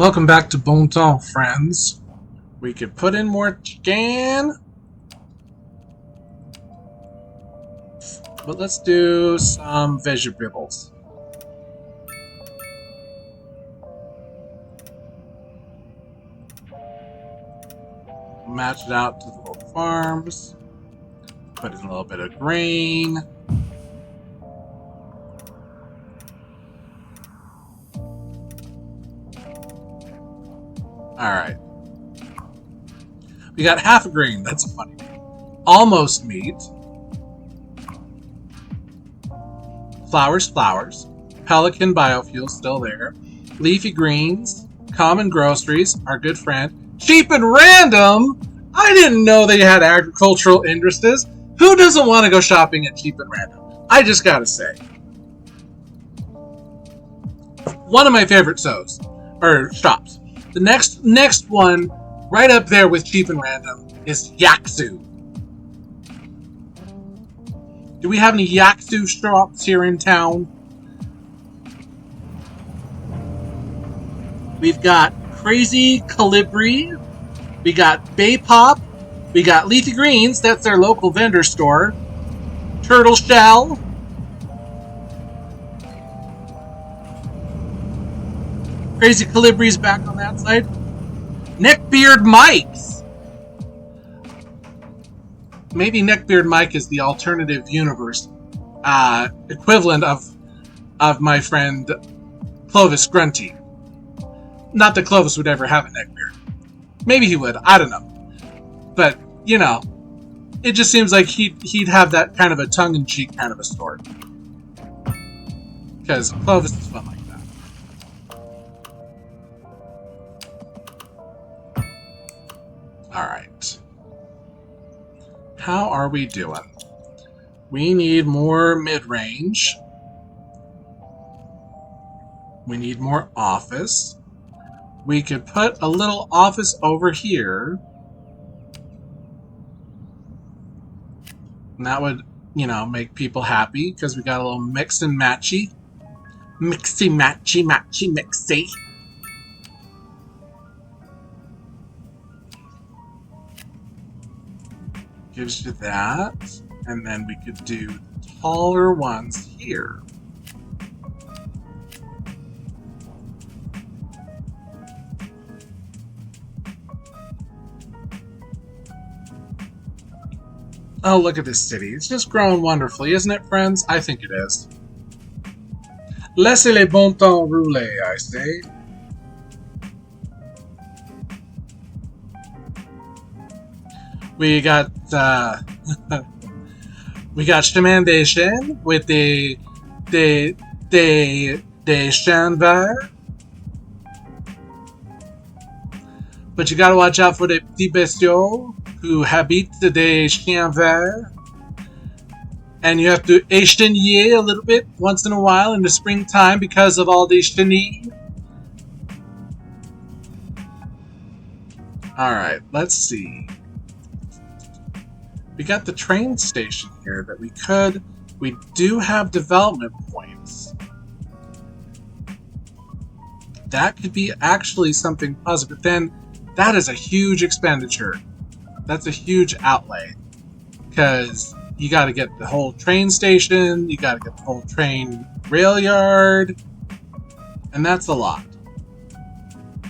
Welcome back to Bon Temps, friends. We could put in more chicken, but let's do some vegetables. Match it out to the little farms. Put in a little bit of grain. Alright. We got half a grain. That's a funny name. Almost meat. Flowers. Pelican biofuel still there. Leafy greens. Common groceries. Our good friend. Cheap and random? I didn't know they had agricultural industries. Who doesn't want to go shopping at Cheap and Random? I just gotta say. One of my favorite shops. The next one, right up there with Cheap and Random, is Yaksu. Do we have any Yaksu shops here in town? We've got Crazy Calibri. We got Bay Pop. We got Leafy Greens. That's their local vendor store. Turtle Shell. Crazy Calibri's back on that side. Neckbeard Mike's. Maybe Neckbeard Mike is the alternative universe equivalent of my friend Clovis Grunty. Not that Clovis would ever have a neckbeard. Maybe he would. I don't know. But, you know, it just seems like he'd have that kind of a tongue-in-cheek kind of a story. Because Clovis is fun like that. Alright. How are we doing? We need more mid-range. We need more office. We could put a little office over here. And that would, you know, make people happy because we got a little mix and matchy. Mixy, matchy, matchy, mixy. Gives you that. And then we could do taller ones here. Oh, look at this city. It's just growing wonderfully, isn't it, friends? I think it is. Laissez les bon temps rouler, I say. We got, we got Chemin des Chênes with the chênes verts. But you gotta watch out for the petits bestioles who habite des chiens verts. And you have to écheniller a little bit once in a while in the springtime because of all these chenilles. Alright, let's see. We got the train station here that we do have development points. That could be actually something positive, but then that is a huge expenditure. That's a huge outlay. Because you got to get the whole train station, you got to get the whole train rail yard, and that's a lot.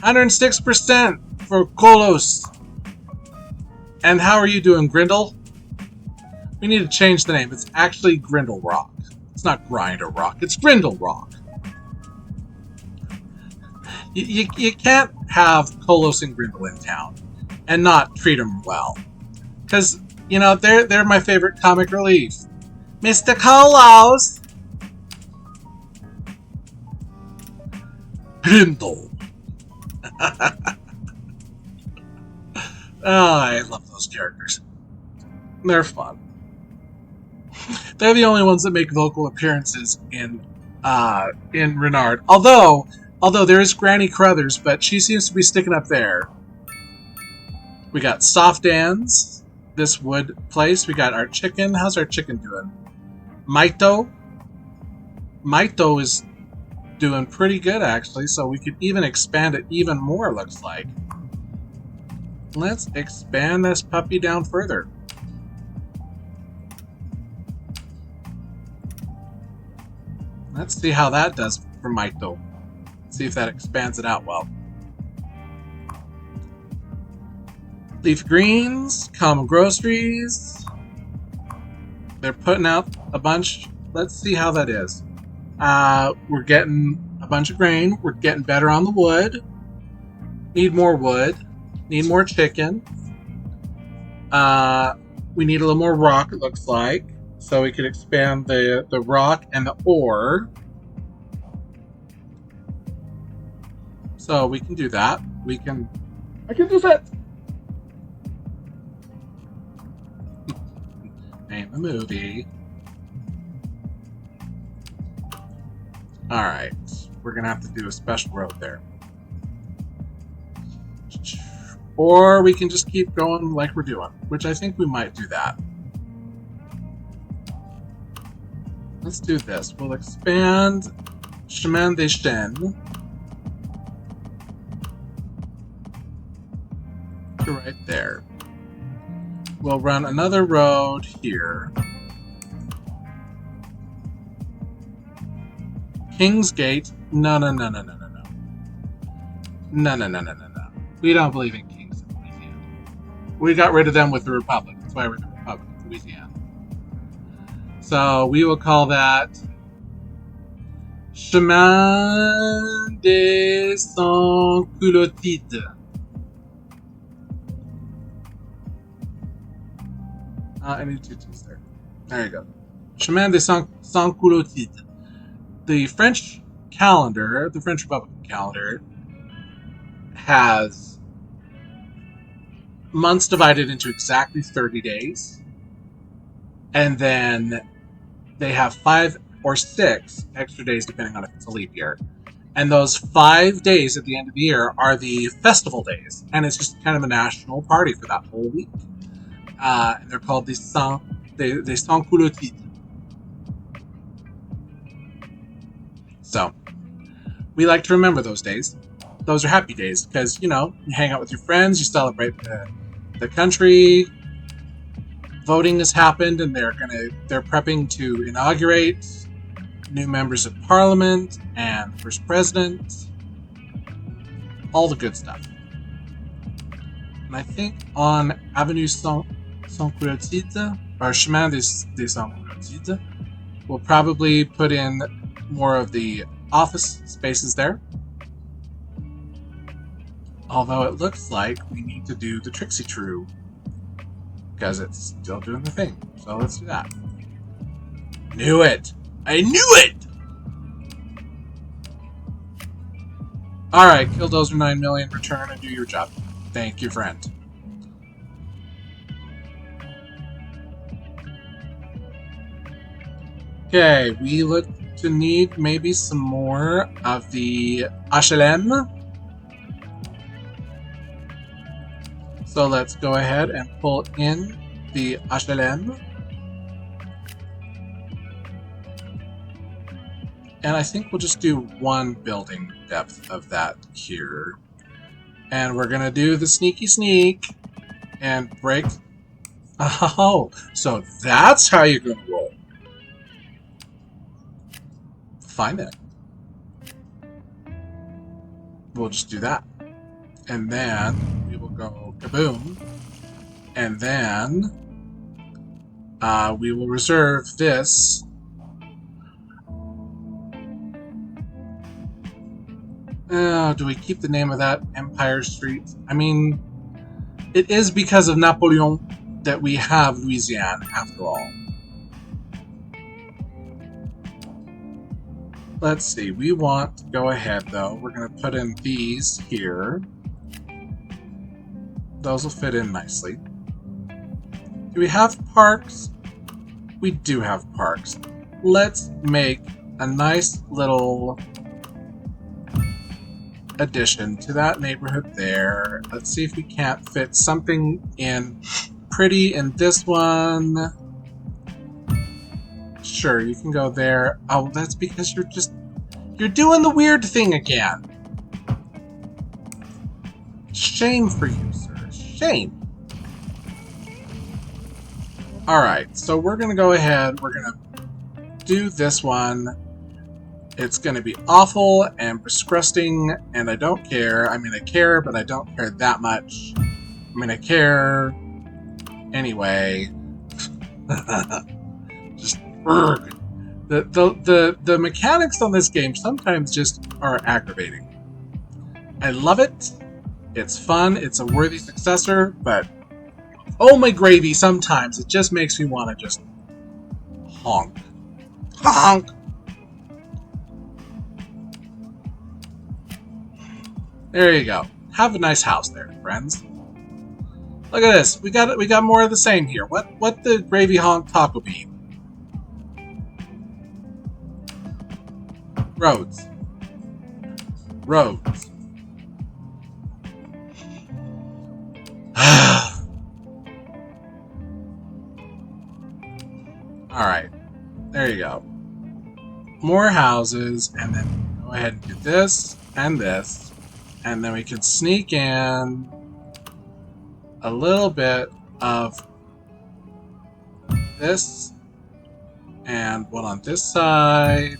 106% for Kolos. And how are you doing, Grindel? We need to change the name. It's actually Grindel Rock. It's not Grinder Rock. It's Grindel Rock. You can't have Kolos and Grindel in town and not treat them well. Because, you know, they're my favorite comic relief. Mr. Kolos! Grindel. Oh, I love those characters. They're fun. They're the only ones that make vocal appearances in Renard. Although there is Granny Crothers, but she seems to be sticking up there. We got Soft Dan's, this wood place. We got our chicken. How's our chicken doing? Maito is doing pretty good, actually, so we could even expand it even more, looks like. Let's expand this puppy down further. Let's see how that does for Maito. See if that expands it out well. Leaf greens, common groceries. They're putting out a bunch. Let's see how that is. We're getting a bunch of grain. We're getting better on the wood. Need more wood. Need more chicken. We need a little more rock, it looks like. So we could expand the rock and the ore. So we can do that. I can do that! Name the movie. Alright. We're gonna have to do a special road there. Or we can just keep going like we're doing, which I think we might do that. Let's do this. We'll expand Chemin des Chênes to right there. We'll run another road here. Kingsgate. No. No. We don't believe in kings in Louisiana. We got rid of them with the Republic. That's why we're the Republic of Louisiana. So we will call that Chemin des Sans-Culottides. I need two T's there. There you go. Chemin des Sans-Culottides. The French calendar, the French Republican calendar, has months divided into exactly 30 days. And then they have 5 or 6 extra days depending on if it's a leap year. And those 5 days at the end of the year are the festival days. And it's just kind of a national party for that whole week. And they're called the Sans-Culottides. So, we like to remember those days. Those are happy days because, you know, you hang out with your friends, you celebrate the country. Voting has happened, and they're prepping to inaugurate new members of parliament and first president. All the good stuff. And I think on Avenue Sans-Culottides, or Chemin des Sans-Culottides, we'll probably put in more of the office spaces there. Although it looks like we need to do the Trixie True, because it's still doing the thing. So let's do that. Knew it! I knew it! Alright, Killdozer 9 million, return and do your job. Thank you, friend. Okay, we look to need maybe some more of the HLM. So let's go ahead and pull in the HLM. And I think we'll just do one building depth of that here. And we're gonna do the sneaky sneak and break. Oh, so that's how you're gonna roll. Fine then. We'll just do that. And then we will go kaboom. And then we will reserve this. Do we keep the name of that Empire Street? I mean, it is because of Napoleon that we have Louisiana, after all. Let's see, we want to go ahead, though. We're going to put in these here. Those will fit in nicely. Do we have parks? We do have parks. Let's make a nice little addition to that neighborhood there. Let's see if we can't fit something in pretty in this one. Sure, you can go there. Oh, that's because You're doing the weird thing again. Shame for you, sir. Shame. Alright, so we're going to go ahead. We're going to do this one. It's going to be awful and disgusting, and I don't care. I mean, I care, but I don't care that much. I mean, I care anyway. Just urgh. The mechanics on this game sometimes just are aggravating. I love it. It's fun. It's a worthy successor, but oh my gravy, sometimes it just makes me want to just honk. Honk! There you go. Have a nice house there, friends. Look at this. We got more of the same here. What the gravy honk taco bean? Roads. Roads. Alright. There you go. More houses, and then go ahead and do this and this. And then we can sneak in a little bit of this and one on this side.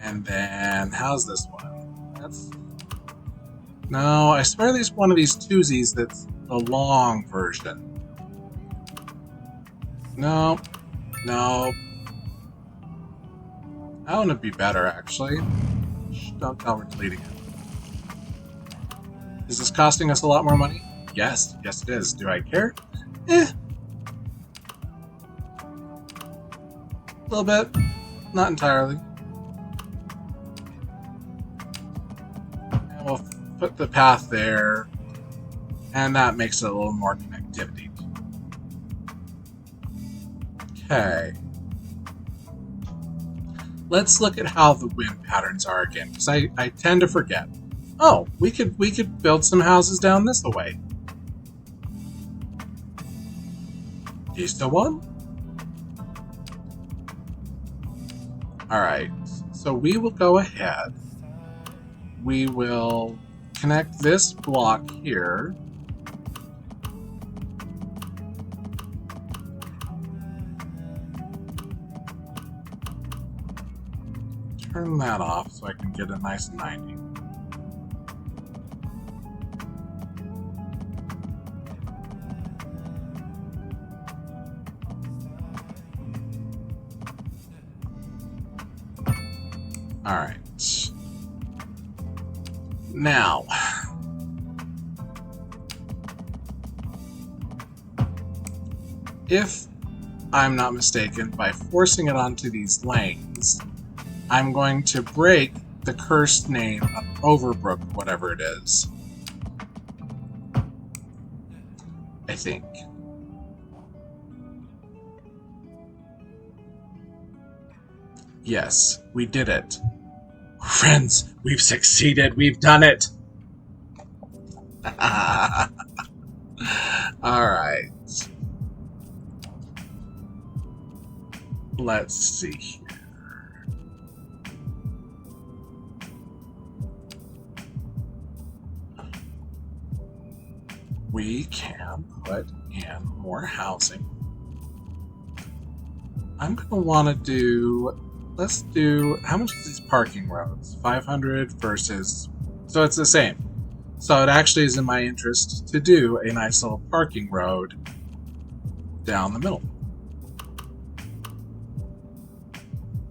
And then, how's this one? That's... No, I swear there's one of these twosies that's the long version. No. No. That one would be better, actually. Shh, don't tell we're deleting it. Is this costing us a lot more money? Yes. Yes, it is. Do I care? Eh. A little bit. Not entirely. And we'll put the path there. And that makes it a little more connectivity. Okay. Let's look at how the wind patterns are again, because I tend to forget. Oh, we could build some houses down this way. Do you still want? Alright, so we will go ahead. We will connect this block here. Turn that off so I can get a nice 90. Alright. Now, if I'm not mistaken, by forcing it onto these lanes, I'm going to break the cursed name of Overbrook, whatever it is. I think. Yes, we did it. Friends, we've succeeded. We've done it. Alright. Let's see here. We can put in more housing. I'm going to want to do... Let's do... How much is these parking roads? 500 versus... So it's the same. So it actually is in my interest to do a nice little parking road down the middle.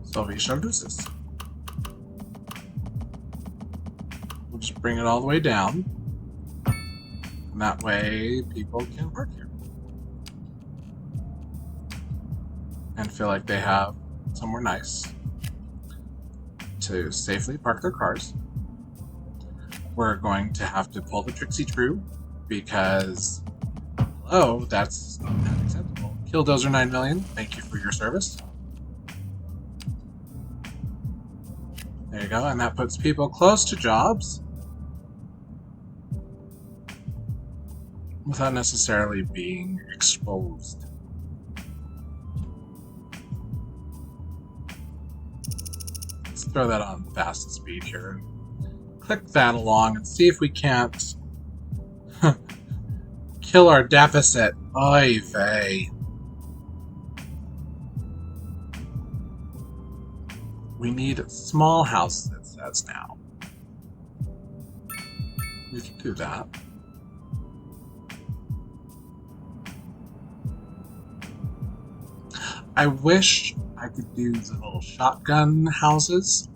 So we shall do this. We'll just bring it all the way down. And that way people can park here. And feel like they have somewhere nice to safely park their cars. We're going to have to pull the Trixie True because, hello, that's not acceptable. Killdozer 9 million, thank you for your service. There you go, and that puts people close to jobs without necessarily being exposed. throw that on fast speed here. Click that along and see if we can't kill our deficit. Oy vey. We need small houses, it says now. We can do that. I wish I could do the little shotgun houses.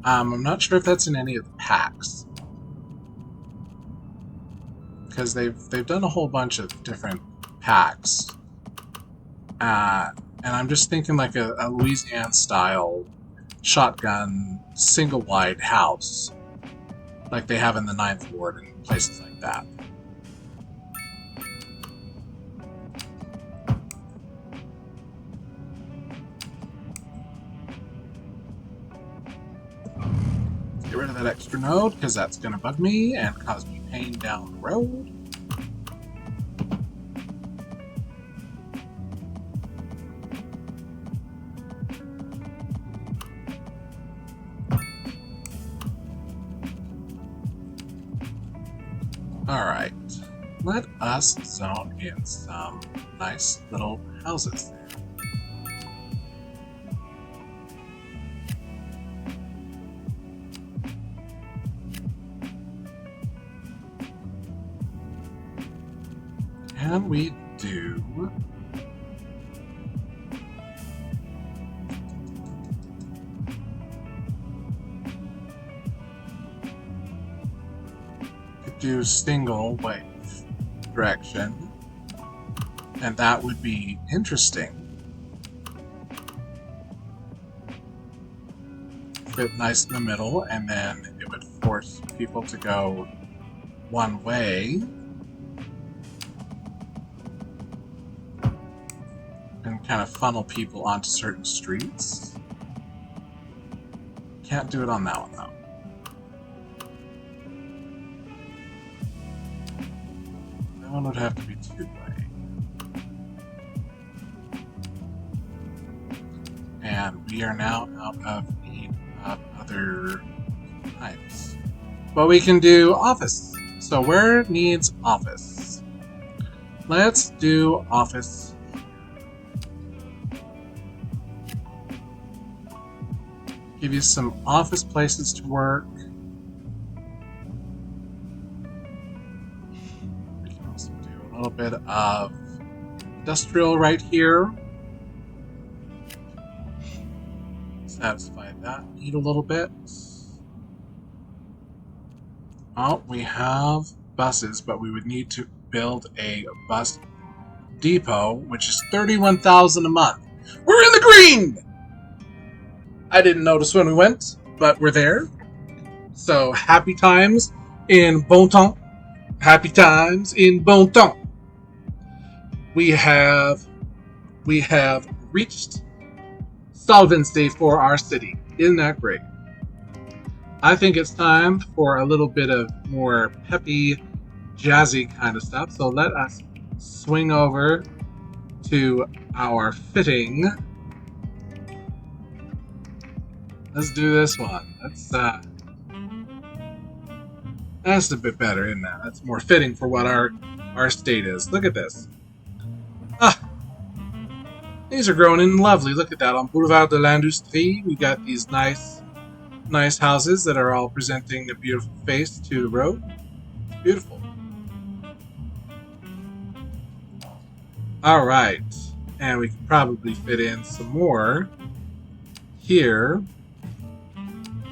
I'm not sure if that's in any of the packs. Because they've done a whole bunch of different packs. And I'm just thinking like a Louisiana-style shotgun single-wide house. Like they have in the 9th Ward and places like that. Let's get rid of that extra node, because that's going to bug me and cause me pain down the road. Alright, let us zone in some nice little houses there. Can we do... do single wave direction, and that would be interesting. Fit nice in the middle, and then it would force people to go one way, and kind of funnel people onto certain streets. Can't do it on that one though. One would have to be two-way. And we are now out of need of other types. But we can do office. So where needs office? Let's do office. Give you some office places to work. A little bit of industrial right here. Satisfy that need a little bit. Oh, we have buses, but we would need to build a bus depot, which is 31,000 a month. We're in the green! I didn't notice when we went, but we're there. So happy times in bon temps. Happy times in bon temps. We have reached solvency for our city. Isn't that great? I think it's time for a little bit of more peppy, jazzy kind of stuff. So let us swing over to our fitting. Let's do this one. That's a bit better, isn't that? That's more fitting for what our state is. Look at this. Ah, these are growing in lovely. Look at that. On Boulevard de l'Industrie, we got these nice houses that are all presenting a beautiful face to the road. Beautiful. All right, and we can probably fit in some more here.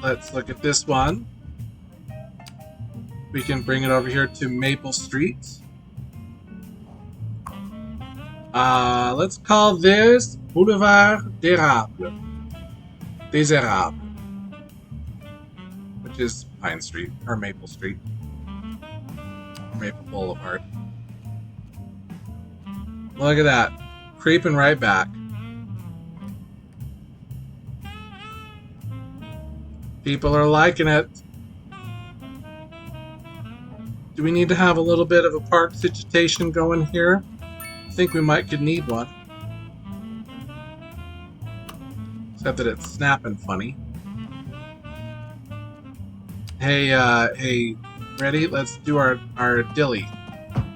Let's look at this one. We can bring it over here to Maple Street. Let's call this Boulevard des Érables, which is Pine Street, or Maple Street, or Maple Boulevard. Look at that, creeping right back. People are liking it. Do we need to have a little bit of a park situation going here? I think we could need one. Except that it's snapping funny. Hey, hey, ready? Let's do our dilly.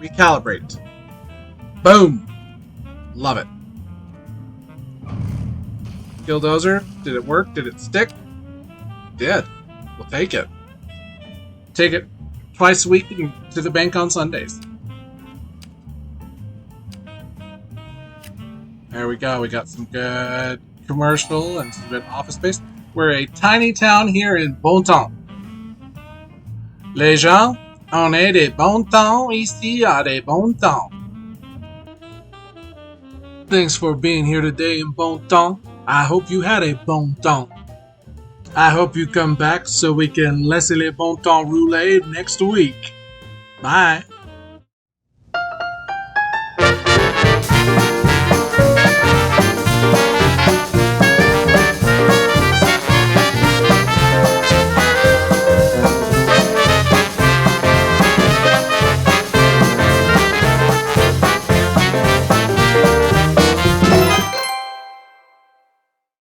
Recalibrate. Boom! Love it. Killdozer, did it work? Did it stick? Did. We'll take it. Take it twice a week and to the bank on Sundays. There we go. We got some good commercial and some good office space. We're a tiny town here in Bon Temps. Les gens, on est des bons temps ici à des bons temps. Thanks for being here today in Bon Temps. I hope you had a bon temps. I hope you come back so we can laisser les bon temps rouler next week. Bye.